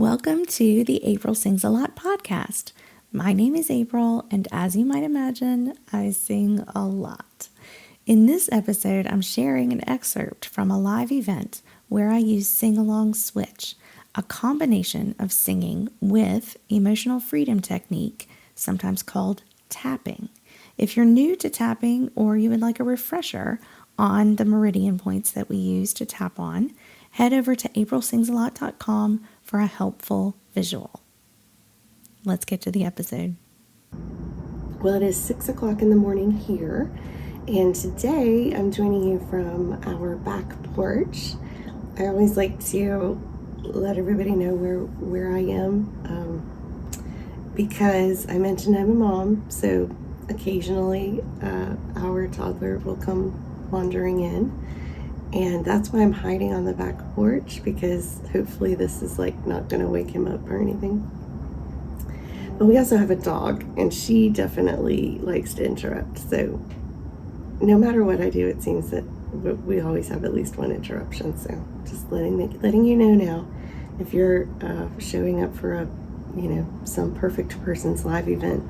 Welcome to the April Sings a Lot podcast. My name is April, and as you might imagine, I sing a lot. In this episode, I'm sharing an excerpt from a live event where I use Sing Along Switch, a combination of singing with emotional freedom technique, sometimes called tapping. If you're new to tapping or you would like a refresher on the meridian points that we use to tap on, head over to aprilsingsalot.com for a helpful visual. Let's get to the episode. Well, it is 6 o'clock in the morning here, and today I'm joining you from our back porch. I always like to let everybody know where I am because I mentioned I'm a mom, so occasionally our toddler will come wandering in. And that's why I'm hiding on the back porch, because hopefully this is not going to wake him up or anything. But we also have a dog, and she definitely likes to interrupt. So no matter what I do, it seems that we always have at least one interruption. So just letting you know now, if you're showing up for some perfect person's live event,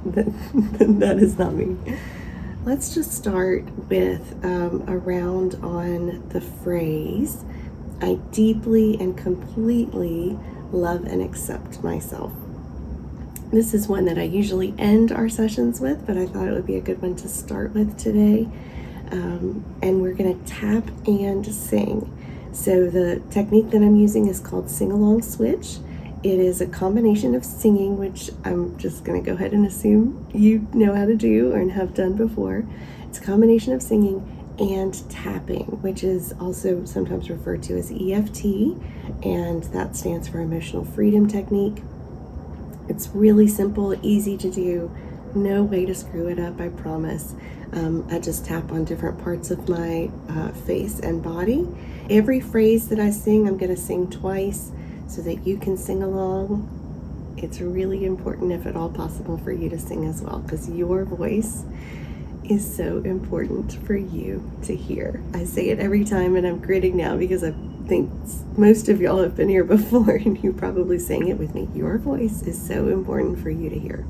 that is not me. Let's just start with a round on the phrase, I deeply and completely love and accept myself. This is one that I usually end our sessions with, but I thought it would be a good one to start with today. And we're going to tap and sing. So the technique that I'm using is called Sing Along Switch. It is a combination of singing, which I'm just going to go ahead and assume you know how to do and have done before. It's a combination of singing and tapping, which is also sometimes referred to as EFT, and that stands for Emotional Freedom Technique. It's really simple, easy to do, no way to screw it up, I promise. I just tap on different parts of my face and body. Every phrase that I sing, I'm going to sing twice, so that you can sing along. It's really important, if at all possible, for you to sing as well, because your voice is so important for you to hear. I say it every time, and I'm gritting now because I think most of y'all have been here before, and you probably sang it with me. Your voice is so important for you to hear.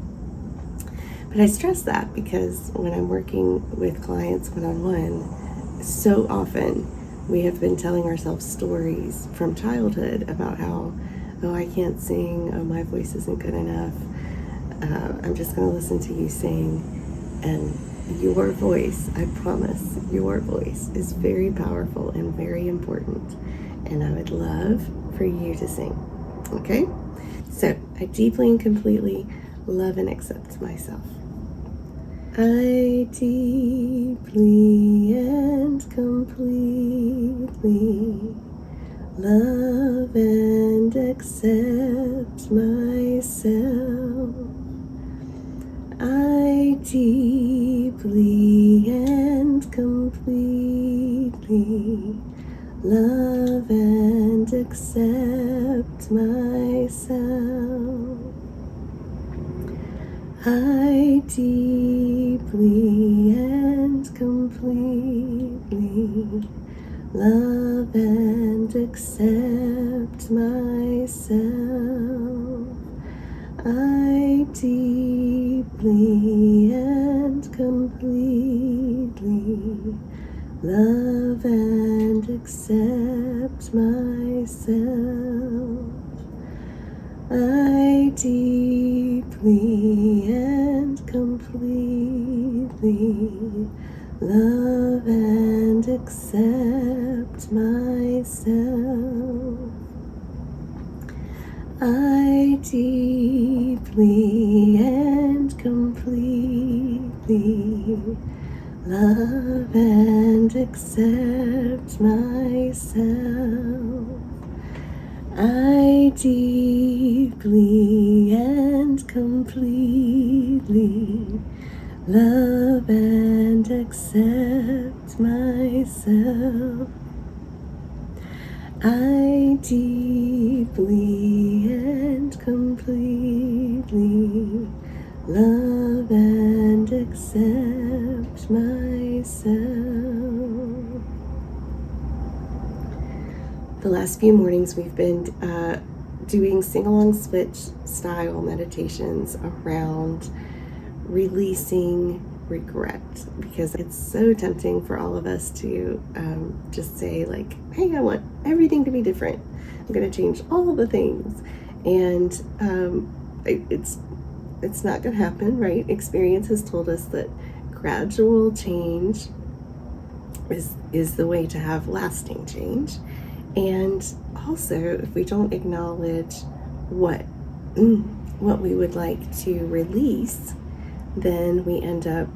But I stress that because when I'm working with clients one-on-one, so often we have been telling ourselves stories from childhood about how, oh, I can't sing, oh, my voice isn't good enough, I'm just going to listen to you sing. And your voice, I promise, your voice is very powerful and very important. And I would love for you to sing. Okay? So, I deeply and completely love and accept myself. I deeply and completely love and accept myself. I deeply and completely love and accept myself. I deeply and completely love and accept myself. I deeply and completely love and accept myself. I deeply and completely love and accept myself. I deeply and completely love and accept myself. I deeply and completely love and accept myself. I deeply and completely love and accept myself. The last few mornings we've been doing sing-along switch style meditations around releasing regret, because it's so tempting for all of us to just say like, hey, I want everything to be different. I'm going to change all the things. And it's not going to happen, right? Experience has told us that gradual change is the way to have lasting change. And also, if we don't acknowledge what we would like to release, then we end up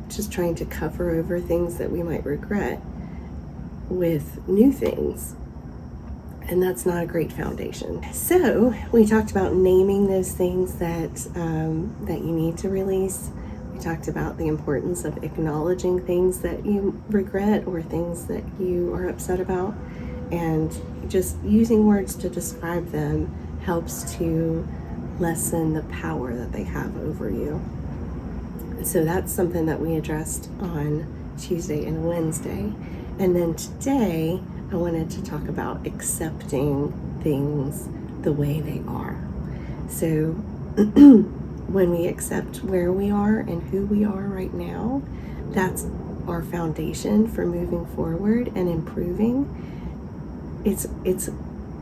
just trying to cover over things that we might regret with new things. And that's not a great foundation. So we talked about naming those things that you need to release. We talked about the importance of acknowledging things that you regret or things that you are upset about. And just using words to describe them helps to lessen the power that they have over you. So that's something that we addressed on Tuesday and Wednesday. And then today, I wanted to talk about accepting things the way they are. So when we accept where we are and who we are right now, that's our foundation for moving forward and improving. It's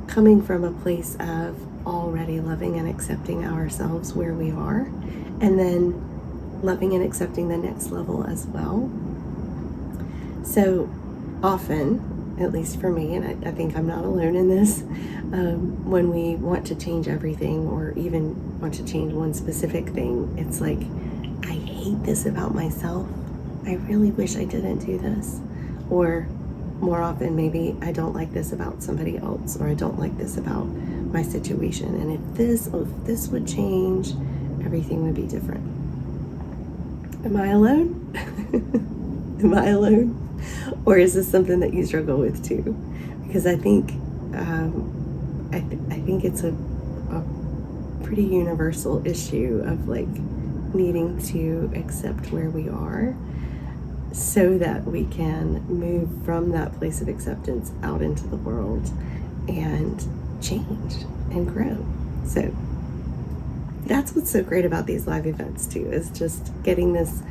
coming from a place of already loving and accepting ourselves where we are, and then loving and accepting the next level as well. So often, at least for me, and I think I'm not alone in this, when we want to change everything or even want to change one specific thing, it's like, I hate this about myself. I really wish I didn't do this. Or more often, maybe I don't like this about somebody else, or I don't like this about my situation. And if this would change, everything would be different. Am I alone? Am I alone? Or is this something that you struggle with too? Because I think I think it's a pretty universal issue of like needing to accept where we are so that we can move from that place of acceptance out into the world and change and grow. So that's what's so great about these live events too, is just getting this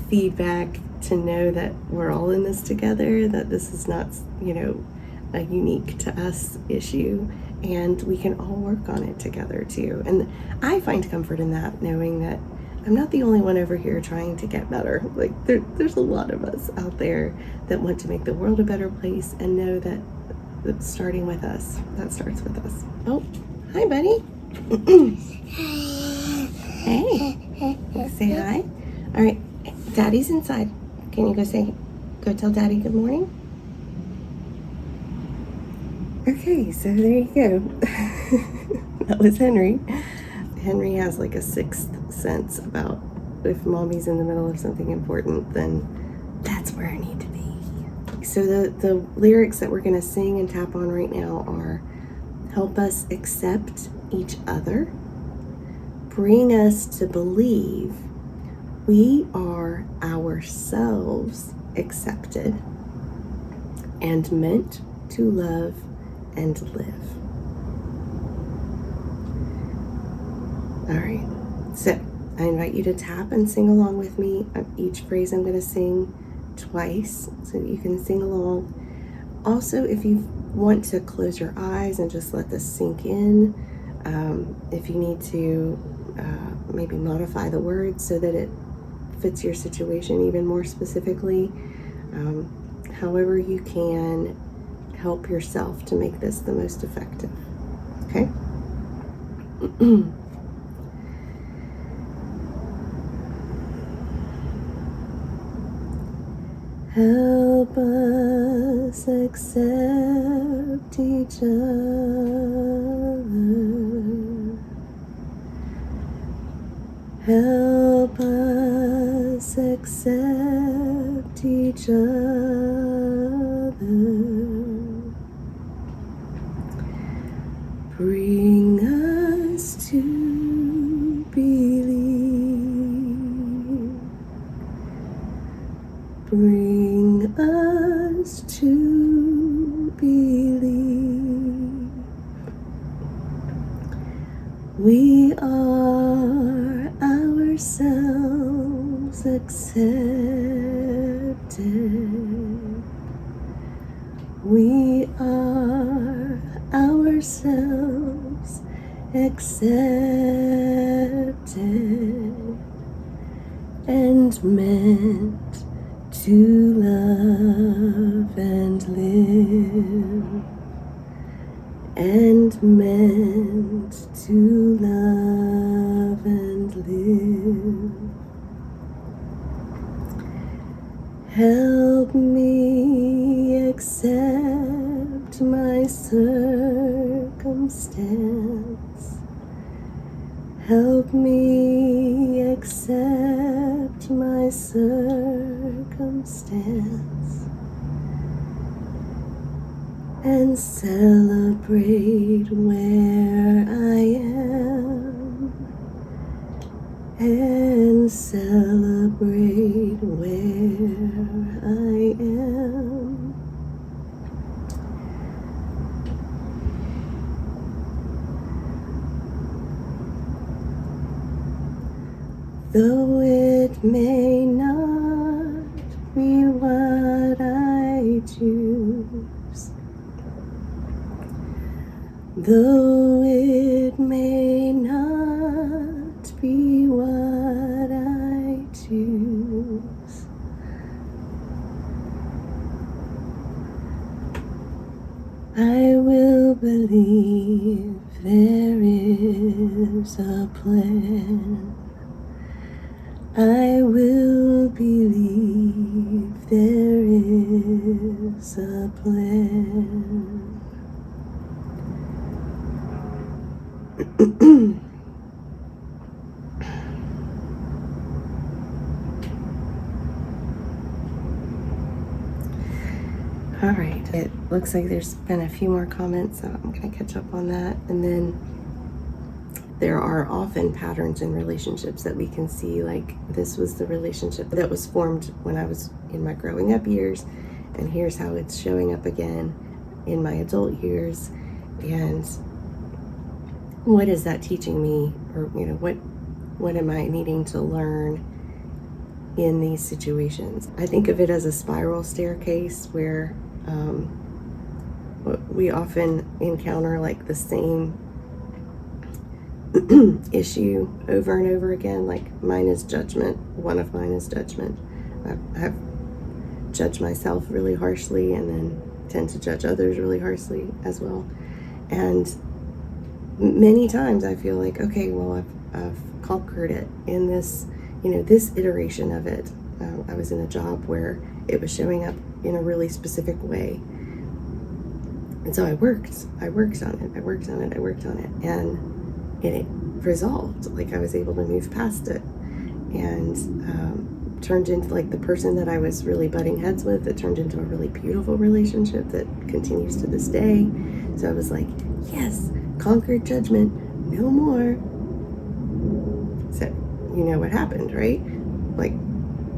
feedback to know that we're all in this together, that this is not, a unique to us issue, and we can all work on it together too. And I find comfort in that, knowing that I'm not the only one over here trying to get better. Like there's a lot of us out there that want to make the world a better place, and know that it's starting with us. That starts with us. Oh, hi, buddy. Hey, say hi. All right, Daddy's inside. Can you go tell Daddy good morning? Okay, so there you go. That was Henry. Henry has like a sixth sense about if Mommy's in the middle of something important, then that's where I need to be. So the lyrics that we're going to sing and tap on right now are: help us accept each other, bring us to believe we are ourselves accepted and meant to love and live. All right, so I invite you to tap and sing along with me. Each phrase I'm going to sing twice so that you can sing along. Also, if you want to close your eyes and just let this sink in, if you need to maybe modify the words so that it fits your situation even more specifically, however you can help yourself to make this the most effective. Okay? Help us accept each other. Help us accept each other. Bring us to believe. Bring us to believe We are ourselves accepted. We are ourselves accepted and meant to love and live, and meant to love and live. Help me accept my circumstance. Help me accept my circumstance and celebrate where I am, and celebrate where I am. Though it may not be what I choose, though it may not be what I choose, I will believe there is a plan. I will believe there is a plan. All right, it looks like there's been a few more comments, so I'm going to catch up on that. And then there are often patterns in relationships that we can see, like this was the relationship that was formed when I was in my growing up years, and here's how it's showing up again in my adult years. And what is that teaching me? Or, what am I needing to learn in these situations? I think of it as a spiral staircase where we often encounter like the same issue over and over again. Like mine is judgment. One of mine is judgment. I've judged myself really harshly and then tend to judge others really harshly as well. And many times I feel like, okay, well, I've conquered it in this, this iteration of it. I was in a job where it was showing up in a really specific way. And so I worked on it, and it resolved. Like I was able to move past it, and turned into like the person that I was really butting heads with. It turned into a really beautiful relationship that continues to this day. So I was like, yes, conquered judgment, no more. So you know what happened, right? Like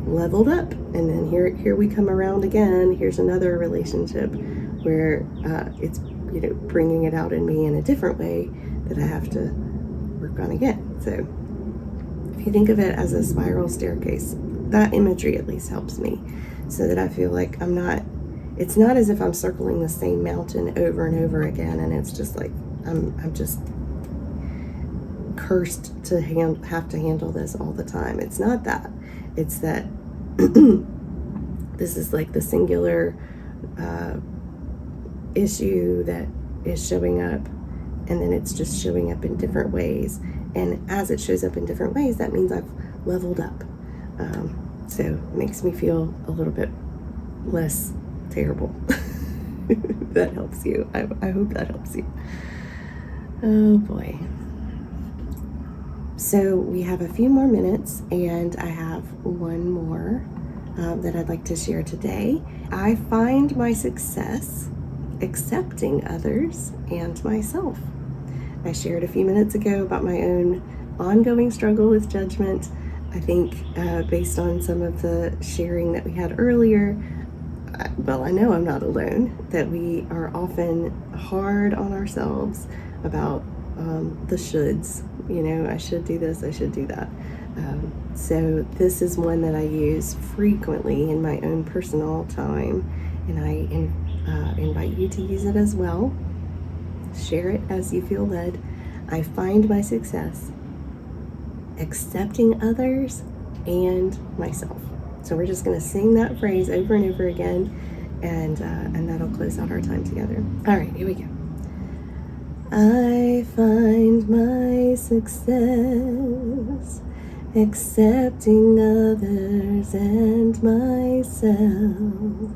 leveled up, and then here we come around again. Here's another relationship where it's bringing it out in me in a different way that I have to work on again. So if you think of it as a spiral staircase, that imagery at least helps me, so that I feel like it's not as if I'm circling the same mountain over and over again, and it's just like I'm just cursed to have to handle this all the time. It's not that. It's that this is like the singular issue that is showing up, and then it's just showing up in different ways. And as it shows up in different ways, that means I've leveled up. So it makes me feel a little bit less terrible. That helps you. I hope that helps you. Oh boy. So we have a few more minutes, and I have one more that I'd like to share today. I find my success accepting others and myself. I shared a few minutes ago about my own ongoing struggle with judgment. I think based on some of the sharing that we had earlier, I know I'm not alone, that we are often hard on ourselves about the shoulds. I should do this, I should do that. So this is one that I use frequently in my own personal time, and I invite you to use it as well. Share it as you feel led. I find my success accepting others and myself. So we're just going to sing that phrase over and over again, and that'll close out our time together. All right, here we go. I find my success accepting others and myself.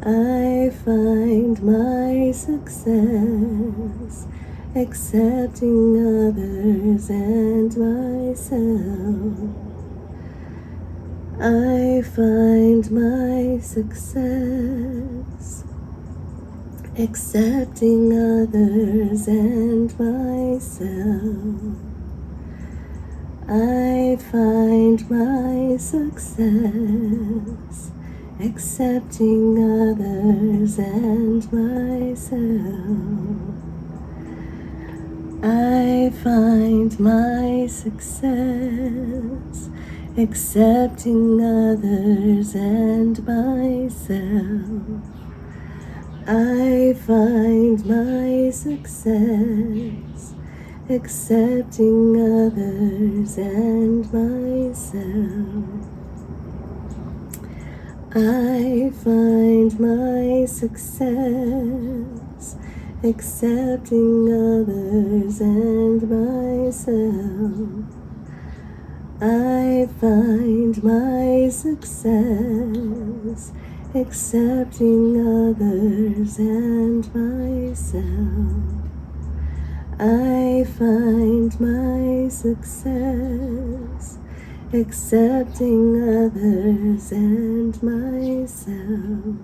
I find my success accepting others and myself. I find my success accepting others and myself. I find my success accepting others and myself. I find my success accepting others and myself. I find my success accepting others and myself. I find my success accepting others and myself. I find my success accepting others and myself. I find my success accepting others and myself.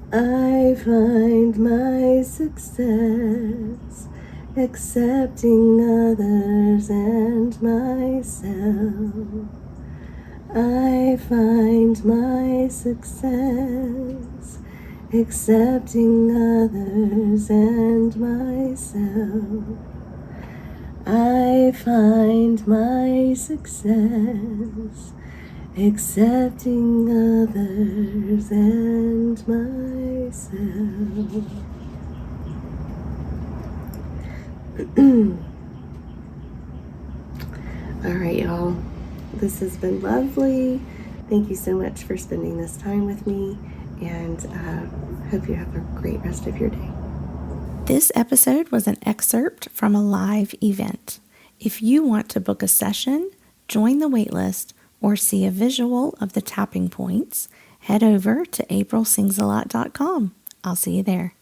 I find my success accepting others and myself. I find my success accepting others and myself. I find my success accepting others and myself. All right, y'all. This has been lovely. Thank you so much for spending this time with me, and hope you have a great rest of your day. This episode was an excerpt from a live event. If you want to book a session, join the waitlist, or see a visual of the tapping points, head over to aprilsingsalot.com. I'll see you there.